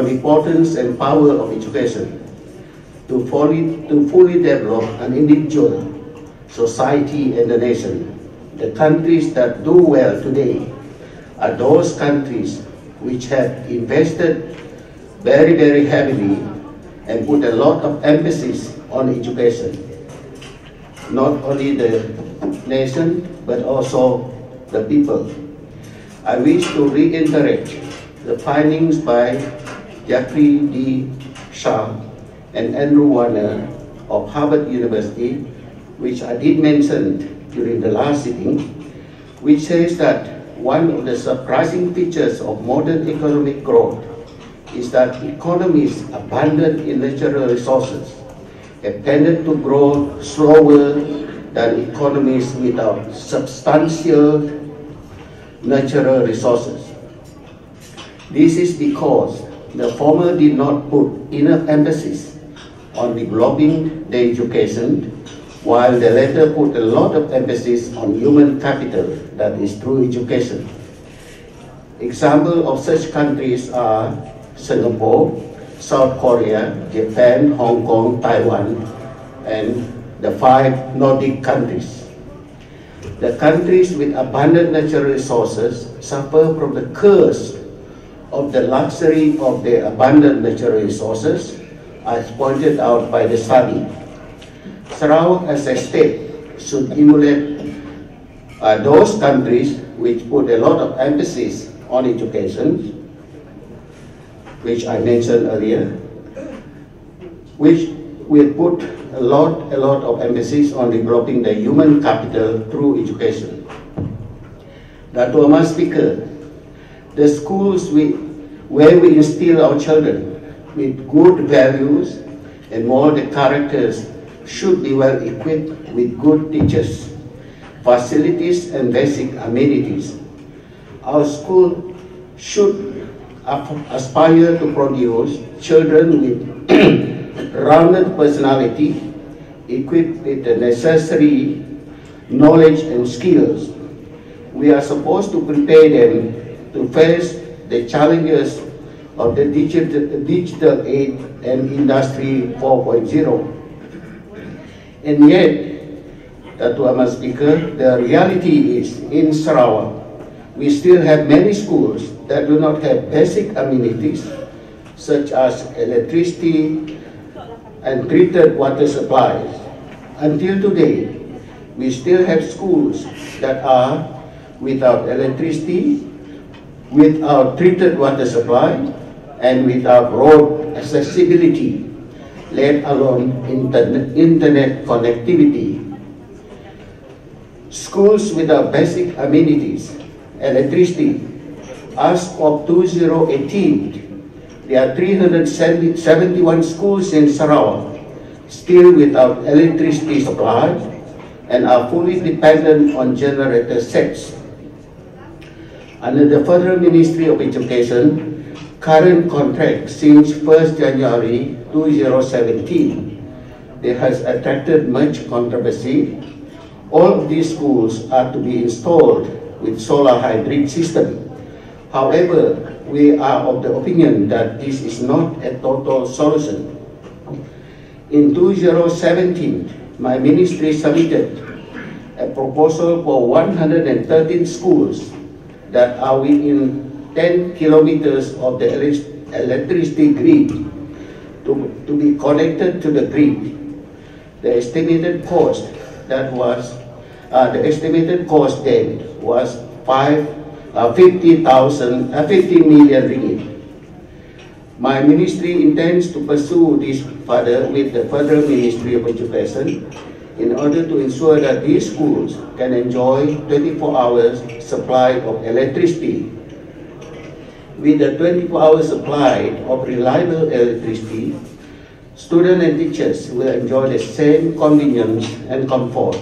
importance and power of education to fully develop an individual, society, and the nation. The countries that do well today are those countries which have invested very, very heavily and put a lot of emphasis on education. Not only the nation, but also the people. I wish to reiterate the findings by Jeffrey D. Shah and Andrew Warner of Harvard University, which I did mention during the last sitting, which says that one of the surprising features of modern economic growth is that economies abundant in natural resources have tended to grow slower than economies without substantial natural resources. This is because the former did not put enough emphasis on developing their education, while the latter put a lot of emphasis on human capital, that is through education. Examples of such countries are Singapore, South Korea, Japan, Hong Kong, Taiwan, and the 5 Nordic countries. The countries with abundant natural resources suffer from the curse of the luxury of their abundant natural resources, as pointed out by the study. Sarawak as a state should emulate those countries which put a lot of emphasis on education, which I mentioned earlier, which will put a lot of emphasis on developing the human capital through education. Dato' Amar Speaker, the schools where we instill our children with good values and moral characters should be well equipped with good teachers, facilities, and basic amenities. Our school should aspire to produce children with rounded personality, equipped with the necessary knowledge and skills. We are supposed to prepare them to face the challenges of the digital age and Industry 4.0. And yet, Dato' Amar Speaker, the reality is in Sarawak, we still have many schools that do not have basic amenities such as electricity and treated water supplies. Until today, we still have schools that are without electricity, without treated water supply, and without road accessibility, let alone internet connectivity. Schools without basic amenities, electricity. As of 2018, there are 371 schools in Sarawak still without electricity supply and are fully dependent on generator sets. Under the Federal Ministry of Education, current contract since 1st January 2017, there has attracted much controversy. All of these schools are to be installed with solar hybrid system. However, we are of the opinion that this is not a total solution. In 2017, my ministry submitted a proposal for 113 schools that are within 10 kilometers of the electricity grid to be connected to the grid. The estimated cost then was 50 million ringgit. My ministry intends to pursue this further with the Federal Ministry of Education in order to ensure that these schools can enjoy 24 hours supply of electricity. With the 24-hour supply of reliable electricity, students and teachers will enjoy the same convenience and comfort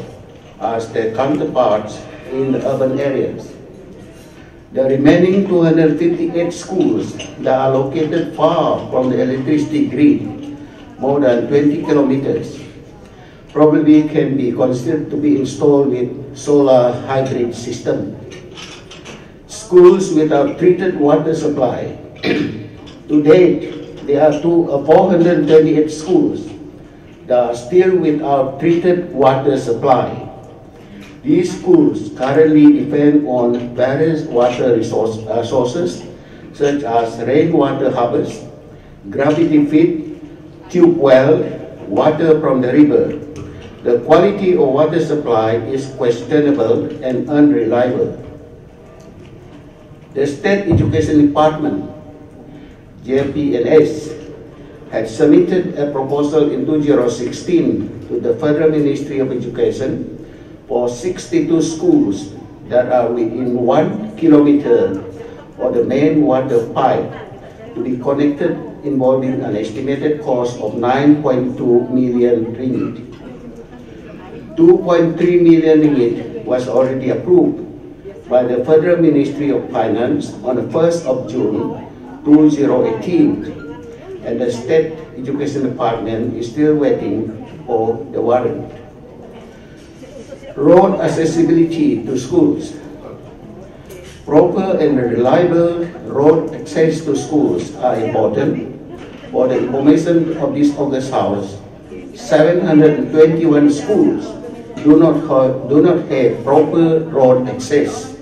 as their counterparts in the urban areas. The remaining 258 schools that are located far from the electricity grid, more than 20 kilometers, probably can be considered to be installed with solar hybrid system. Schools without treated water supply. To date, there are 428 schools that are still without treated water supply. These schools currently depend on various water sources such as rainwater harvest, gravity-fed tube well, water from the river. The quality of water supply is questionable and unreliable. The State Education Department, JPNS, had submitted a proposal in 2016 to the Federal Ministry of Education for 62 schools that are within 1 kilometer of the main water pipe to be connected, involving an estimated cost of 9.2 million ringgit. 2.3 million ringgit was already approved by the Federal Ministry of Finance on the 1st of June 2018, and the State Education Department is still waiting for the warrant. Road accessibility to schools. Proper and reliable road access to schools are important. For the information of this August House, 721 schools do not have proper road access.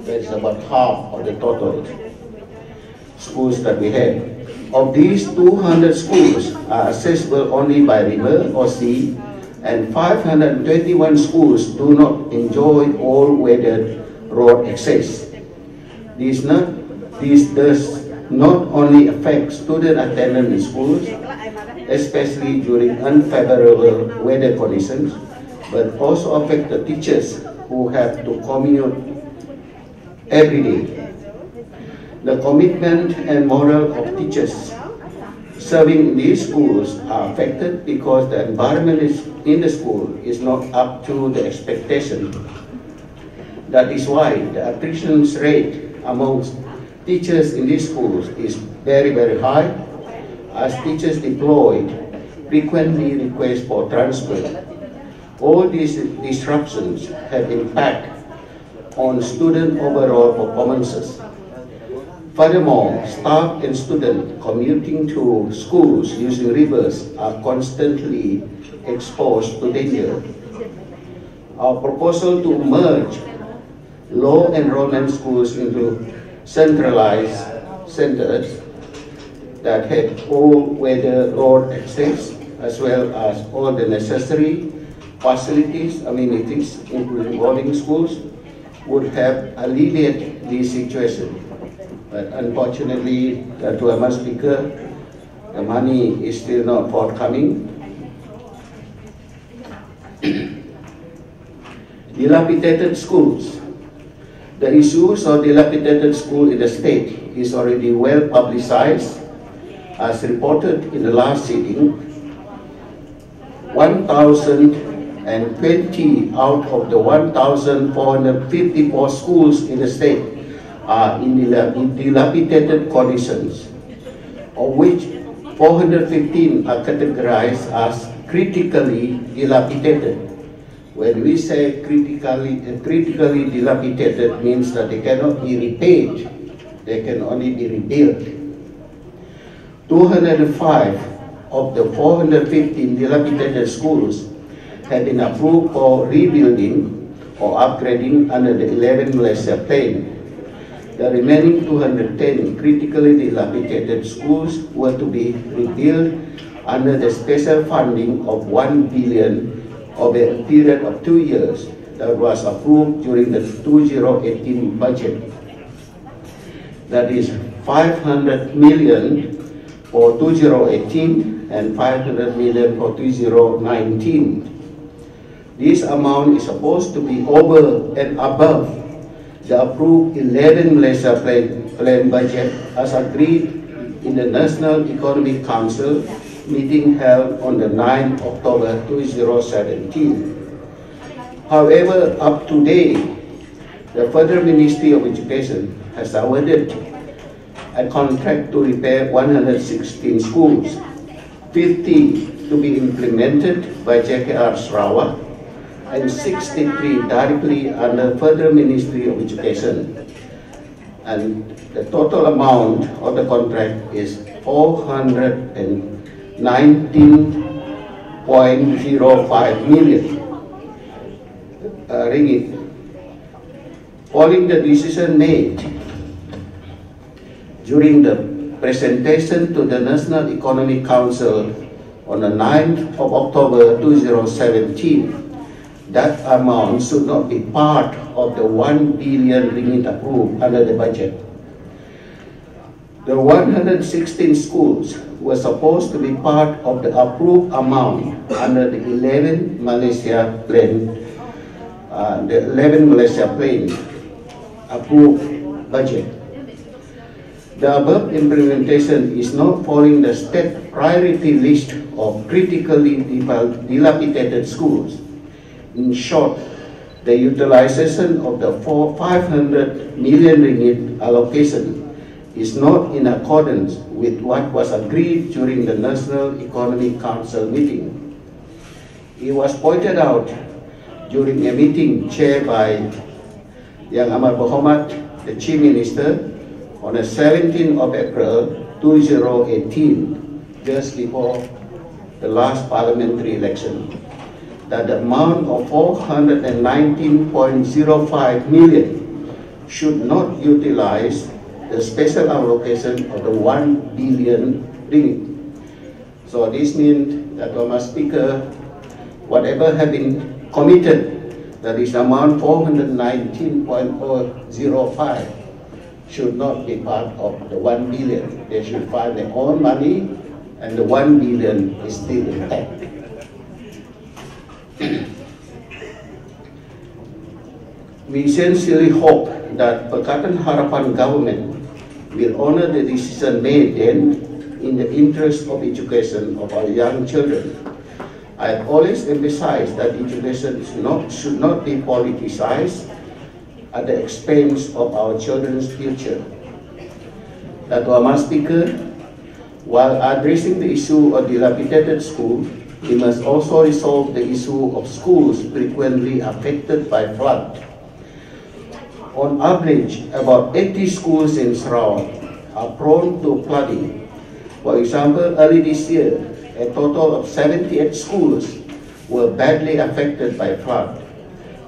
That is about half of the total schools that we have. Of these, 200 schools are accessible only by river or sea, and 521 schools do not enjoy all-weather road access. This does not only affect student attendance in schools, especially during unfavorable weather conditions, but also affect the teachers who have to commute every day. The commitment and morale of teachers serving in these schools are affected because the environment in the school is not up to the expectation. That is why the attrition rate amongst teachers in these schools is very, very high, as teachers deployed frequently request for transfer. All these disruptions have impact on student overall performances. Furthermore, staff and students commuting to schools using rivers are constantly exposed to danger. Our proposal to merge low enrollment schools into centralized centers that have all-weather road access, as well as all the necessary facilities, amenities, including boarding schools, would have alleviated this situation. But unfortunately, to a Madam Speaker, the money is still not forthcoming. Dilapidated schools. The issues of dilapidated school in the state is already well publicized. As reported in the last sitting, 1,020 out of the 1,454 schools in the state are in dilapidated conditions, of which 415 are categorized as critically dilapidated. When we say critically dilapidated, means that they cannot be repaired, they can only be rebuilt. 205 of the 415 dilapidated schools have been approved for rebuilding or upgrading under the 11 Malaysia Plan. The remaining 210 critically dilapidated schools were to be rebuilt under the special funding of 1 billion over a period of 2 years that was approved during the 2018 budget. That is 500 million for 2018 and 500 million for 2019. This amount is supposed to be over and above the approved 11 Malaysia Plan budget as agreed in the National Economic Council meeting held on the 9th October 2017. However, up to date, the Federal Ministry of Education has awarded a contract to repair 116 schools, 50 to be implemented by JKR Sarawak, and 63 directly under Federal Ministry of Education. And the total amount of the contract is 419.05 million ringgit. Following the decision made during the presentation to the National Economic Council on the 9th of October 2017, that amount should not be part of the 1 billion ringgit approved under the budget. The 116 schools were supposed to be part of the approved amount under the 11 Malaysia Plan, approved budget. The above implementation is not following the state priority list of critically dilapidated schools. In short, the utilization of the 500 million ringgit allocation is not in accordance with what was agreed during the National Economic Council meeting. It was pointed out during a meeting chaired by Yang Amat Berhormat, the Chief Minister, on the 17th of April 2018, just before the last parliamentary election, that the amount of 419.05 million should not utilize the special allocation of the 1 billion ringgit. So this means that, Mr. Speaker, whatever have been committed, that is amount 419.05, should not be part of the 1 billion. They should find their own money, and the 1 billion is still intact. We sincerely hope that Pakatan Harapan government will honor the decision made then in the interest of education of our young children. I have always emphasized that education should not be politicized at the expense of our children's future. That, Mr. Speaker, while addressing the issue of dilapidated schools, we must also resolve the issue of schools frequently affected by flood. On average, about 80 schools in Sarawak are prone to flooding. For example, early this year, a total of 78 schools were badly affected by flood.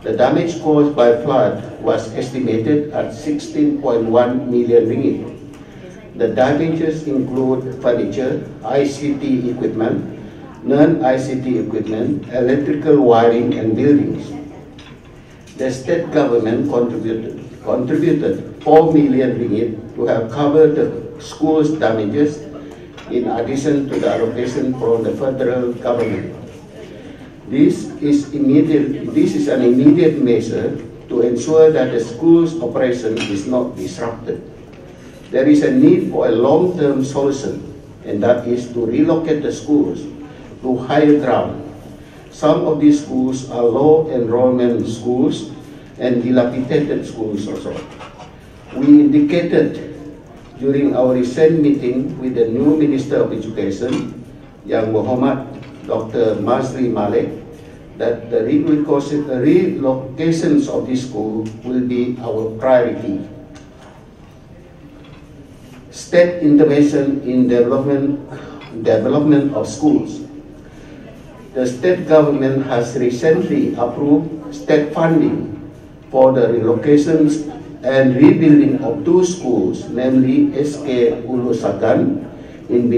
The damage caused by flood was estimated at 16.1 million ringgit. The damages include furniture, ICT equipment, non-ICT equipment, electrical wiring, and buildings. The state government contributed 4 million ringgit to have covered the school's damages, in addition to the allocation from the federal government. This is an immediate measure to ensure that the school's operation is not disrupted. There is a need for a long-term solution, and that is to relocate the schools to higher ground. Some of these schools are low enrollment schools and dilapidated schools also. We indicated during our recent meeting with the new Minister of Education, Yang Berhormat Dr. Masri Malik, that the relocations of this school will be our priority. State intervention in development of schools. The state government has recently approved state funding for the relocations and rebuilding of 2 schools, namely SK Ulu Sagan in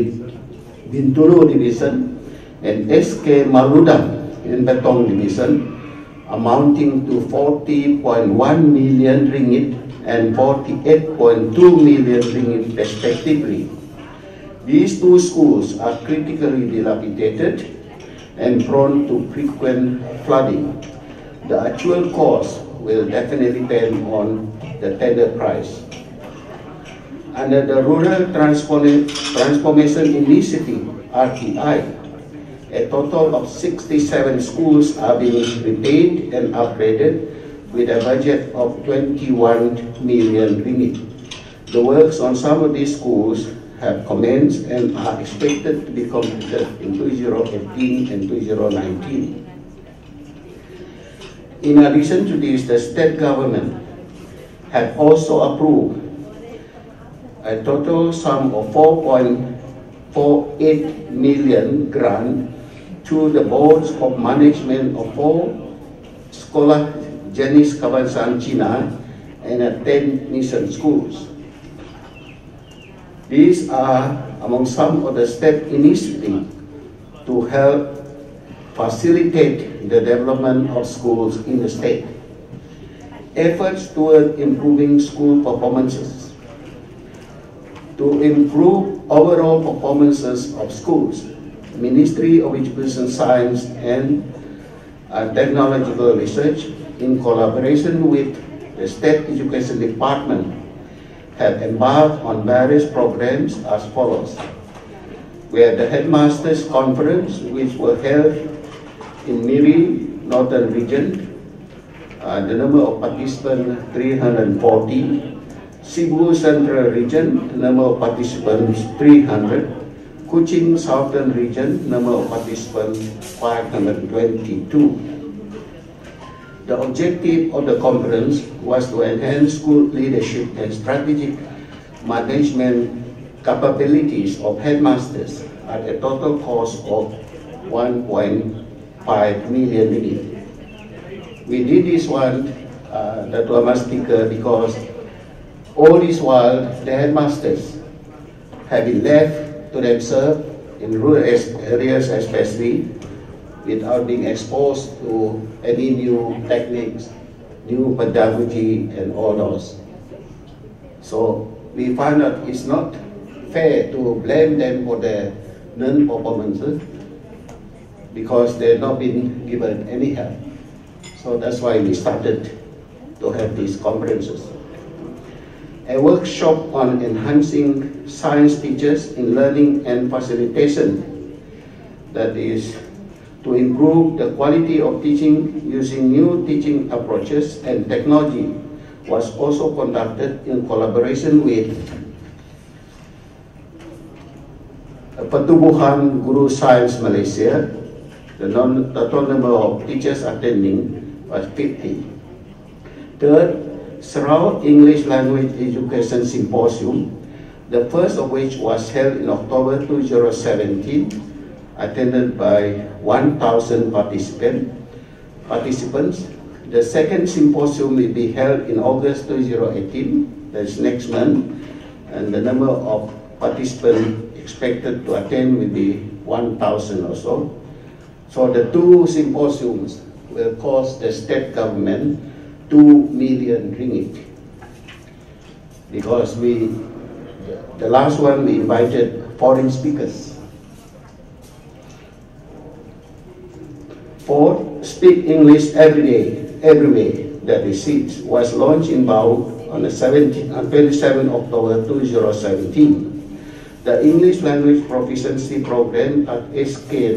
Bintulu Division and SK Maludang in Betong Division, amounting to 40.1 million ringgit and 48.2 million ringgit respectively. These 2 schools are critically dilapidated and prone to frequent flooding. The actual cost will definitely depend on the tender price. Under the Rural Transformation Initiative, RTI, a total of 67 schools are being repaid and upgraded with a budget of 21 million ringgit. The works on some of these schools have commenced and are expected to be completed in 2018 and 2019. In addition to this, the state government had also approved a total sum of 4.5 for 8 million grant to the boards of management of 4 sekolah jenis kebangsaan Cina and 10 mission schools. These are among some of the steps initiated to help facilitate the development of schools in the state. Efforts toward improving school performances. To improve overall performances of schools, Ministry of Education, Science and Technological Research, in collaboration with the State Education Department, have embarked on various programs as follows. We had the Headmasters Conference, which were held in Miri, Northern Region. The number of participants 340. Cebu Central Region, the number of participants 300. Kuching Southern Region, number of participants 522. The objective of the conference was to enhance school leadership and strategic management capabilities of headmasters at a total cost of 1.5 million ringgit. We did this one, that was speaker, because all this while the headmasters have been left to themselves in rural areas especially, without being exposed to any new techniques, new pedagogy and all those. So we find that it's not fair to blame them for their non-performances because they've not been given any help. So that's why we started to have these conferences. A workshop on enhancing science teachers in learning and facilitation, that is to improve the quality of teaching using new teaching approaches and technology, was also conducted in collaboration with Pertubuhan Guru Sains Malaysia. The total number of teachers attending was 50. Third, Serau English Language Education Symposium, the first of which was held in October 2017, attended by 1,000 participants. The second symposium will be held in August 2018, that's next month, and the number of participants expected to attend will be 1,000 or so. So the 2 symposiums will cost the state government 2 million ringgit, because the last one we invited foreign speakers. Fourth, Speak English Every Day, Everywhere, that is, was launched in Bau on the 27 October 2017. The English Language Proficiency Program at SK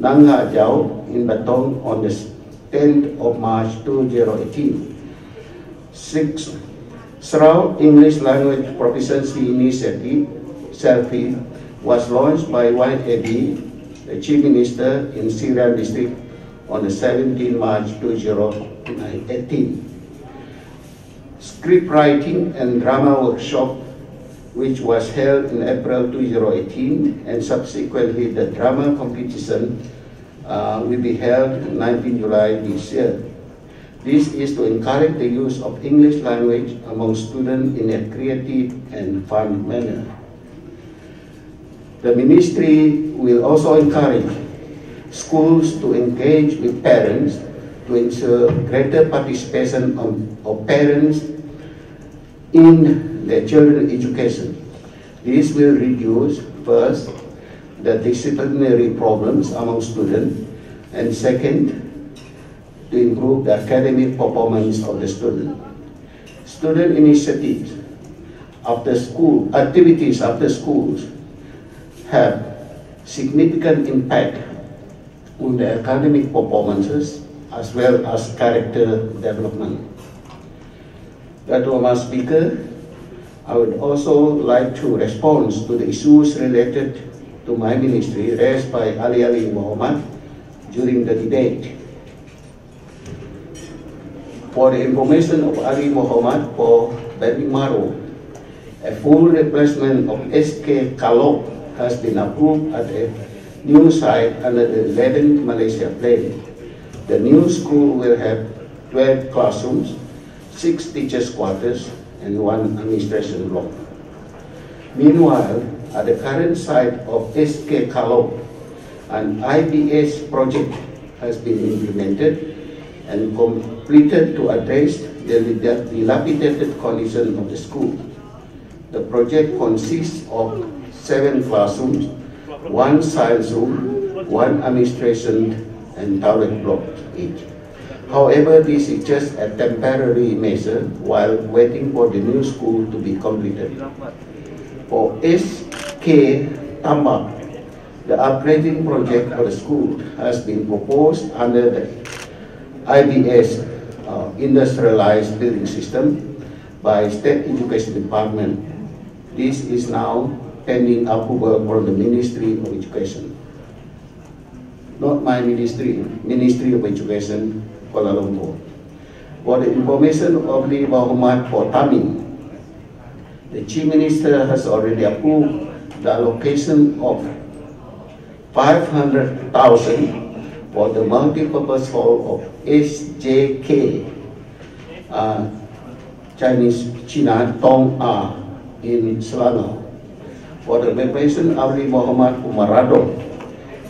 Nangha Jau in Batong on the 10th of March 2018. 6. Serau English Language Proficiency Initiative, SELFI, was launched by YAD, the Chief Minister in Sirian District on the 17th March 2018. Script Writing and Drama Workshop, which was held in April 2018, and subsequently the drama competition will be held on 19 July this year. This is to encourage the use of English language among students in a creative and fun manner. The ministry will also encourage schools to engage with parents to ensure greater participation of parents in their children's education. This will reduce, first, the disciplinary problems among students, and second, to improve the academic performance of the student. Student initiatives after school, activities after schools have significant impact on the academic performances as well as character development. That was my speaker. I would also like to respond to the issues related to my ministry raised by Ali Muhammad during the debate. For the information of Ali Muhammad for Babi Maro, a full replacement of SK Kalok has been approved at a new site under the 11th Malaysia Plan. The new school will have 12 classrooms, 6 teachers' quarters, and 1 administration block. Meanwhile, at the current site of SK Kalau, an IBS project has been implemented and completed to address the dilapidated condition of the school. The project consists of 7 classrooms, 1 science room, 1 administration and toilet block each. However, this is just a temporary measure while waiting for the new school to be completed. For SK Tambak, the upgrading project for the school has been proposed under the IBS industrialized building system by State Education Department. This is now pending approval from the Ministry of Education. Not my ministry, Ministry of Education, Kuala Lumpur. For the information of the Muhammad for Tamim, the Chief Minister has already approved the allocation of 500,000 for the multi-purpose hall of SJK Chinese China Tong A in Selangor. For the preparation of Muhammad Umarado,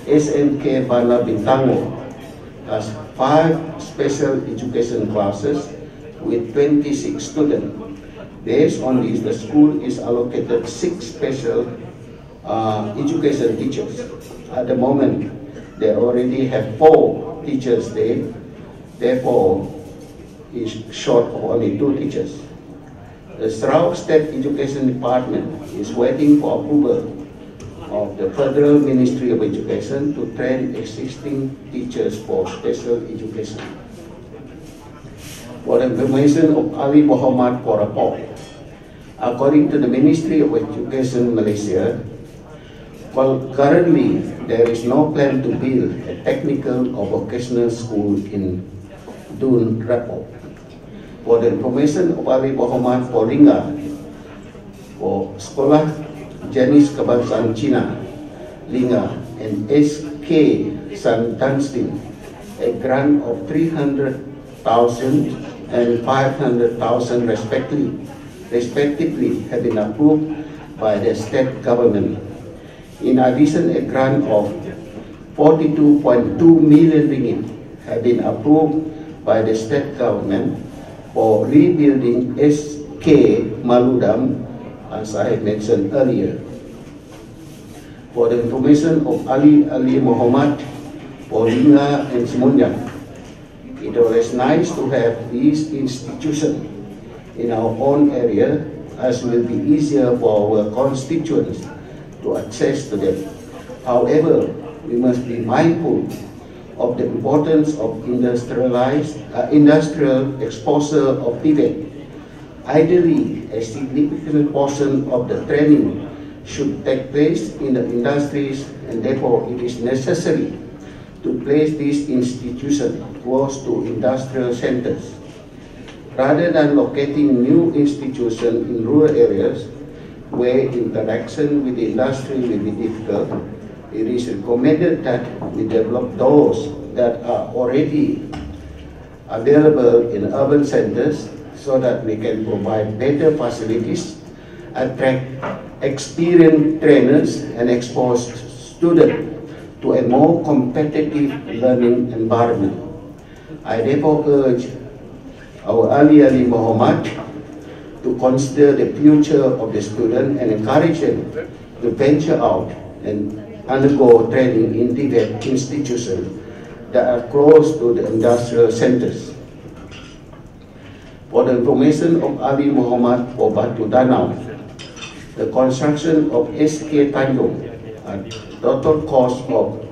SNK Bana Bintango has 5 special education classes with 26 students. Based on this, the school is allocated 6 special education teachers. At the moment, they already have 4 teachers there, therefore is short of only 2 teachers. The Sarawak State Education Department is waiting for approval of the Federal Ministry of Education to train existing teachers for special education. For the information of Ali Muhammad for report, according to the Ministry of Education Malaysia, currently there is no plan to build a technical or vocational school in Dun Rapop. For the information of Ali Muhammad for Ringa, for Sekolah Jenis Kebangsaan Cina, Linga, and SK San Dunstan, a grant of 300,000 and 500,000 respectively have been approved by the state government. In addition, a grant of 42.2 million ringgit have been approved by the state government for rebuilding SK Maludam, as I mentioned earlier. For the information of Ali Muhammad for Linga and Semunyak, it was nice to have these institutions in our own area, as will be easier for our constituents to access to them. However, we must be mindful of the importance of industrial exposure of Tibet. Ideally, a significant portion of the training should take place in the industries, and therefore it is necessary to place these institutions close to industrial centers. Rather than locating new institutions in rural areas where interaction with the industry will be difficult, it is recommended that we develop those that are already available in urban centers so that we can provide better facilities, attract experienced trainers, and expose students to a more competitive learning environment. I therefore urge our Ali Muhammad to consider the future of the student and encourage them to venture out and undergo training in Tibet institutions that are close to the industrial centers. For the information of Ali Muhammad for Batu Danau, the construction of SK Tanjung at total cost of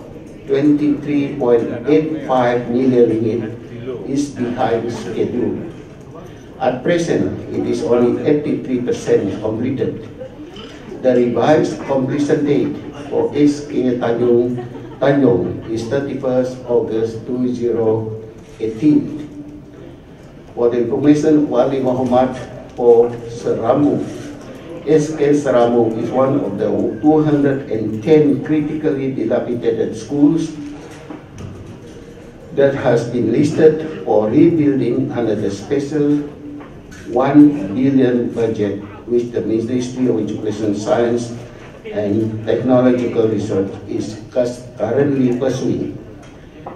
23.85 million ringgit is behind schedule. At present, it is only 83% completed. The revised completion date for SK Tanjung is 31st August 2018. For the information of Ali Muhammad for Serambu, SK Saramu is one of the 210 critically dilapidated schools that has been listed for rebuilding under the special 1 billion budget which the Ministry of Education, Science and Technological Research is currently pursuing.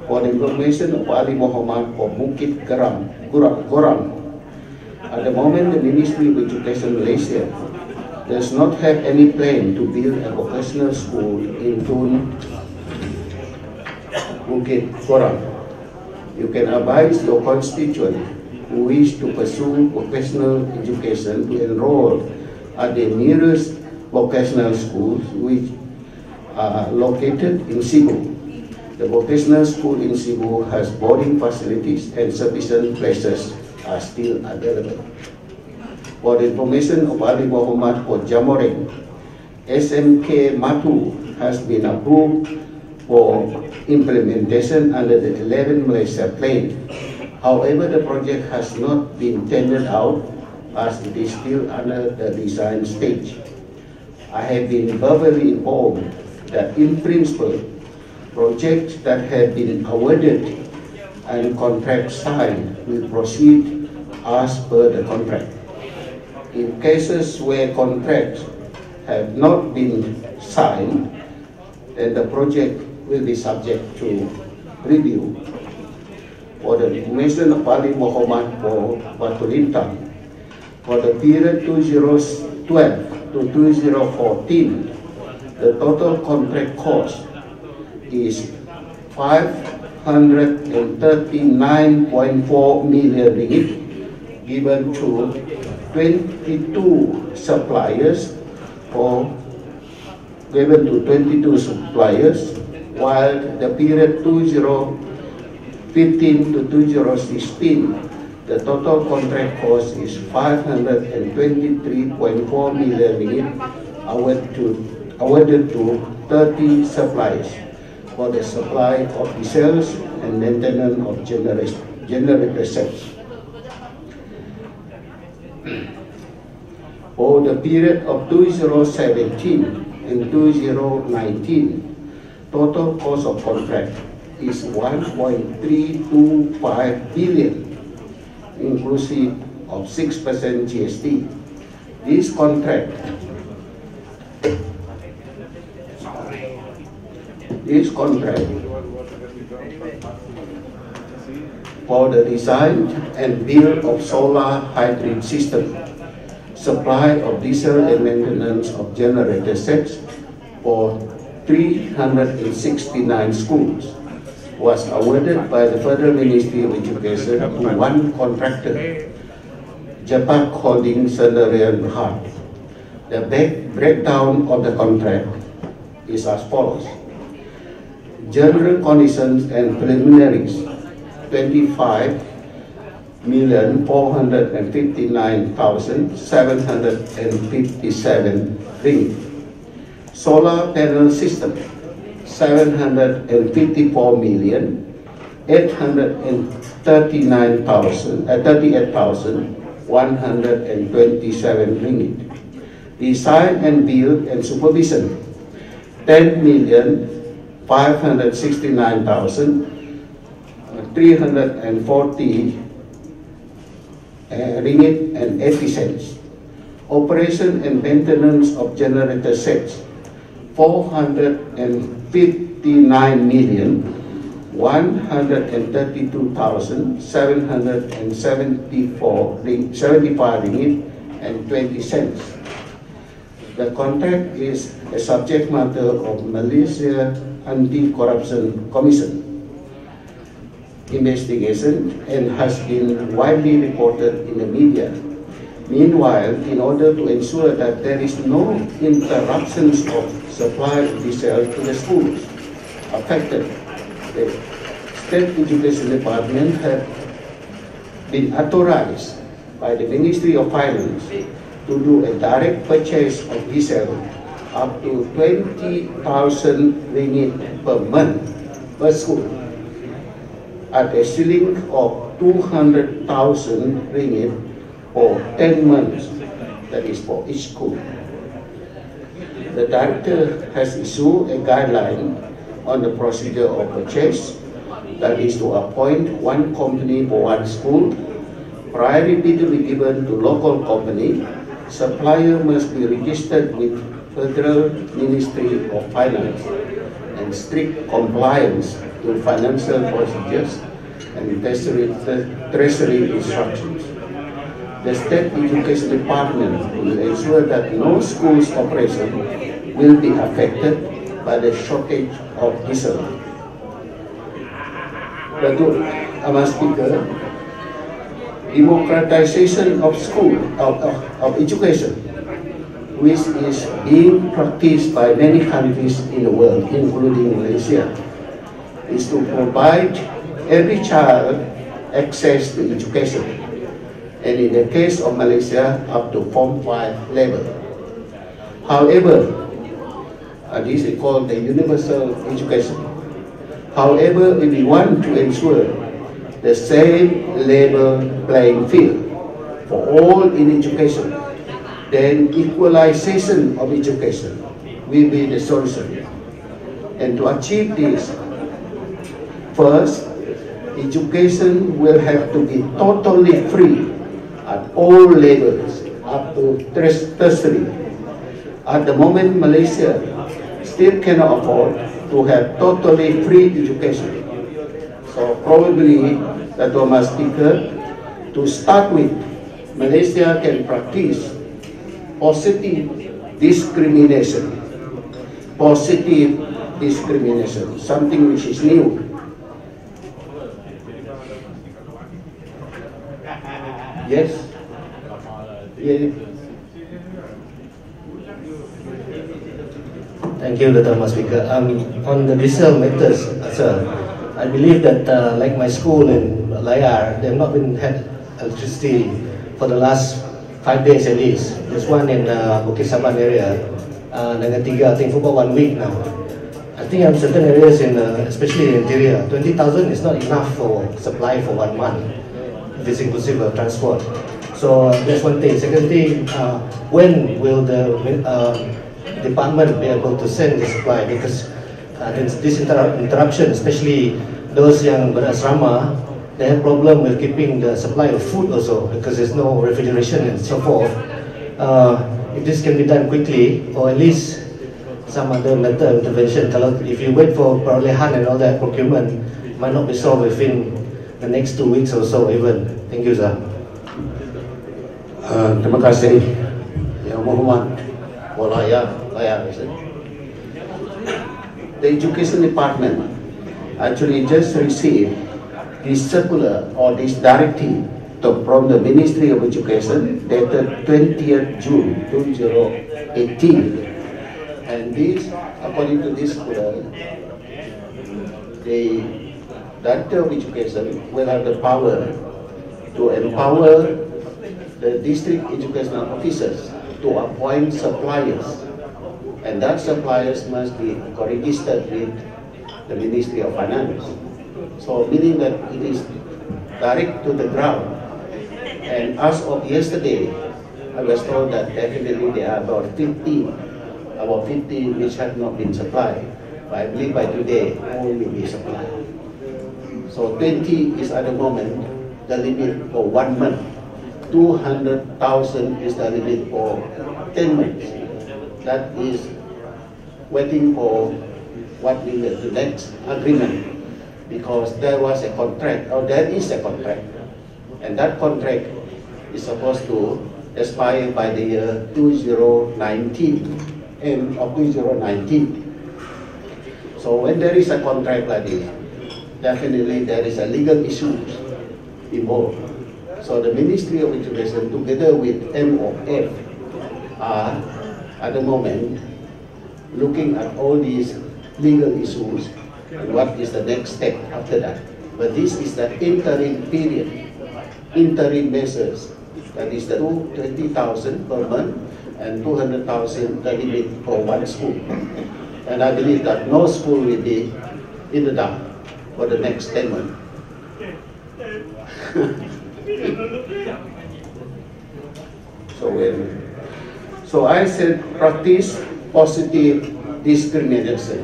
For the information of Ali Muhammad for Bukit Goram, at the moment the Ministry of Education Malaysia does not have any plan to build a vocational school in Tun Bukit Goram. You can advise your constituent who wish to pursue vocational education to enroll at the nearest vocational schools which are located in Cebu. The vocational school in Cebu has boarding facilities and sufficient places are still available. For the information of Ali Muhammad for Jamoreng, SMK Matu has been approved for implementation under the 11 Malaysia Plan. However, the project has not been tendered out as it is still under the design stage. I have been verbally informed that in principle, projects that have been awarded and contracts signed will proceed as per the contract. In cases where contracts have not been signed, then the project will be subject to review. For the information of Ali Muhammad for Batulintang, for the period 2012 to 2014, the total contract cost is 539.4 million ringgit given to 22 suppliers while the period 2015 to 2016, the total contract cost is 523.4 million ringgit awarded to 30 suppliers for the supply of the cells and maintenance of generator sets. For the period of 2017 and 2019, total cost of contract is 1.325 billion, inclusive of 6% GST. This contract for the design and build of solar hybrid system, supply of diesel and maintenance of generator sets for 369 schools was awarded by the Federal Ministry of Education to one contractor, Japak Holding Sendirian Berhad. The breakdown of the contract is as follows. General conditions and preliminaries, 25,459,757 ringgit. Solar panel system, 758,127 ringgit. Design and build and supervision, 10,569,340 ringgit and 80 cents. Operation and maintenance of generator sets, 459,132,775 ringgit and 20 cents. The contract is a subject matter of Malaysia Anti-Corruption Commission investigation and has been widely reported in the media. Meanwhile, in order to ensure that there is no interruptions of supply of diesel to the schools affected, the State Education Department had been authorized by the Ministry of Finance to do a direct purchase of diesel up to 20,000 ringgit per month per school at a ceiling of 200,000 ringgit for 10 months, that is for each school. the director has issued a guideline on the procedure of purchase, that is to appoint one company for one school. Priority to be given to local company. Supplier must be registered with Federal Ministry of Finance and strict compliance to financial procedures and treasury instructions. The State Education Department will ensure that no school's operation will be affected by the shortage of diesel. Datuk Amar Speaker, democratization of school, of education, which is being practiced by many countries in the world, including Malaysia, is to provide every child access to education, and in the case of Malaysia, up to Form 5 level. However, this is called the universal education. However, if we want to ensure the same level playing field for all in education, then equalization of education will be the solution. And to achieve this, first, education will have to be totally free at all levels, up to tertiary. At the moment, Malaysia still cannot afford to have totally free education. So probably, Dato' Amar Speaker, to start with, Malaysia can practice positive discrimination. Positive discrimination, something which is new. Yes? Yeah. Thank you, Dr. Amar Speaker. On the diesel matters, sir, I believe that like my school in Layar, they have not been had electricity for the last 5 days at least. There's one in Bukit Saban area, Nangan Tiga, I think for about 1 week now. I think in certain areas, especially in the interior, 20,000 is not enough for supply for 1 month, if it's inclusive of transport. So that's one thing. Second thing, when will the department be able to send the supply? Because this interruption, especially those yang berasrama, they have problem with keeping the supply of food also because there's no refrigeration and so forth. If this can be done quickly, or at least some other method of intervention, if you wait for perolehan and all that procurement, it might not be solved within the next 2 weeks or so even. Thank you, sir. Terima kasih, Yang Muhammad Walaya. The Education Department actually just received this circular or this directive from the Ministry of Education dated 20th June 2018. And this, according to this circular, the Director of Education will have the power to empower the district educational officers to appoint suppliers, and that suppliers must be registered with the Ministry of Finance. So meaning that it is direct to the ground. And as of yesterday, I was told that definitely there are about 50 which have not been supplied. But I believe by today, all will be supplied. So 20 is at the moment the limit for 1 month. 200,000 is the limit for 10 months. That is waiting for what will be the next agreement, because there was a contract, or there is a contract, and that contract is supposed to expire by the year 2019, end of 2019. So when there is a contract like this, definitely there is a legal issue involved. So the Ministry of Education together with MOF are at the moment looking at all these legal issues and what is the next step after that. But this is the interim period, interim measures. That is the 20,000 per month and 200,000 the limit for one school. And I believe that no school will be in the dark for the next 10 months. So I said practice positive discrimination.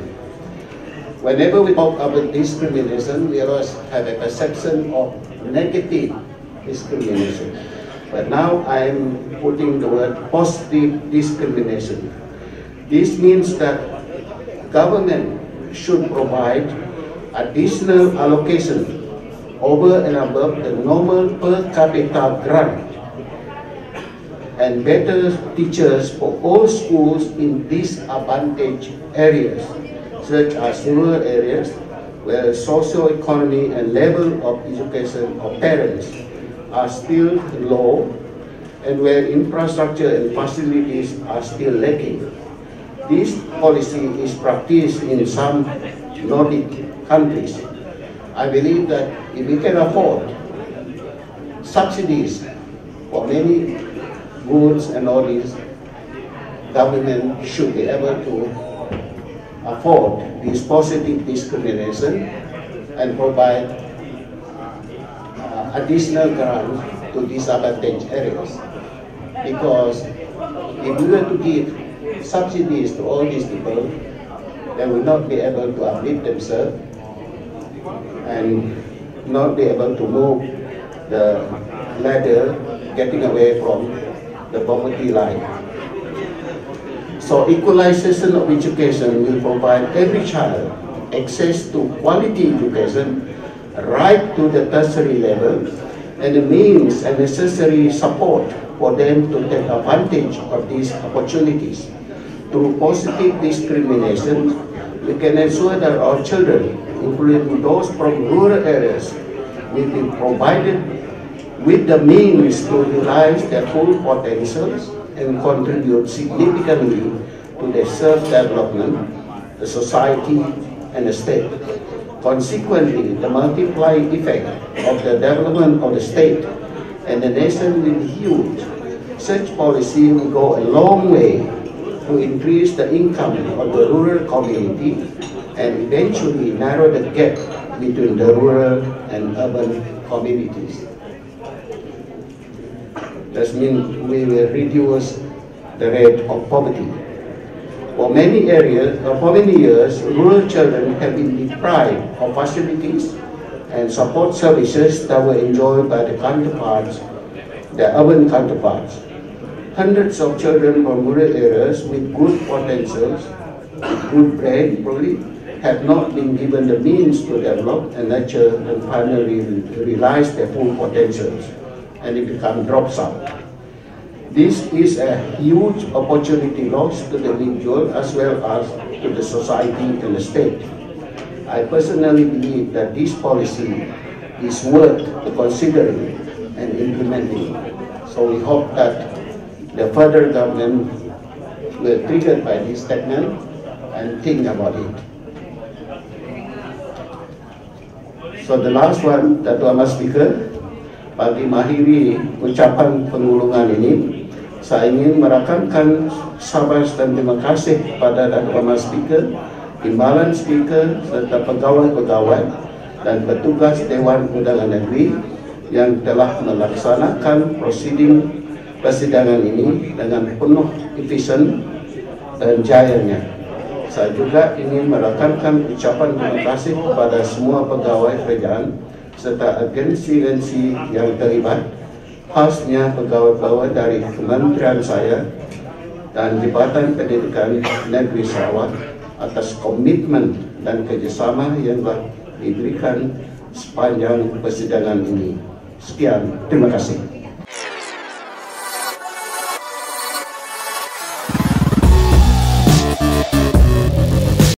Whenever we talk about discrimination, we always have a perception of negative discrimination. But now I am putting the word positive discrimination. This means that government should provide additional allocation over and above the normal per capita grant and better teachers for all schools in disadvantaged areas, such as rural areas where socio-economy and level of education of parents are still low and where infrastructure and facilities are still lacking. This policy is practiced in some Nordic countries. I believe that if we can afford subsidies for many goods and all this, government should be able to afford this positive discrimination and provide additional grants to disadvantaged areas. Because if we were to give subsidies to all these people, they will not be able to uplift themselves and not be able to move the ladder, getting away from the poverty line. So equalization of education will provide every child access to quality education right to the tertiary level and the means and necessary support for them to take advantage of these opportunities. Through positive discrimination, we can ensure that our children, including those from rural areas, will be provided with the means to realize their full potentials and contribute significantly to the self-development, the society, and the state. Consequently, the multiplying effect of the development of the state and the nation will be huge. Such policy will go a long way to increase the income of the rural community and eventually narrow the gap between the rural and urban communities. That means we will reduce the rate of poverty. For many years, rural children have been deprived of facilities and support services that were enjoyed by the counterparts, the urban counterparts. Hundreds of children from rural areas with good potentials, good brain probably, have not been given the means to develop and nurture and finally realize their full potentials, and it becomes drops out. This is a huge opportunity loss to the individual as well as to the society and the state. I personally believe that this policy is worth considering and implementing. So we hope that the federal government will be triggered by this statement and think about it. So the last one, Tuan Speaker, bagi mahiri ucapan penggulungan ini, saya ingin merakamkan sabar dan terima kasih kepada Tuan Speaker, Timbalan Speaker, serta pegawai-pegawai dan petugas Dewan Undangan Negeri yang telah melaksanakan persidangan ini dengan penuh efisien dan jayanya. Saya juga ingin merakamkan ucapan terima kasih kepada semua pegawai kerajaan serta agensi-agensi yang terlibat, khasnya pegawai-pegawai dari Kementerian saya dan Jabatan Pendidikan Negeri Sarawak atas komitmen dan kerjasama yang telah diberikan sepanjang persidangan ini. Sekian, terima kasih.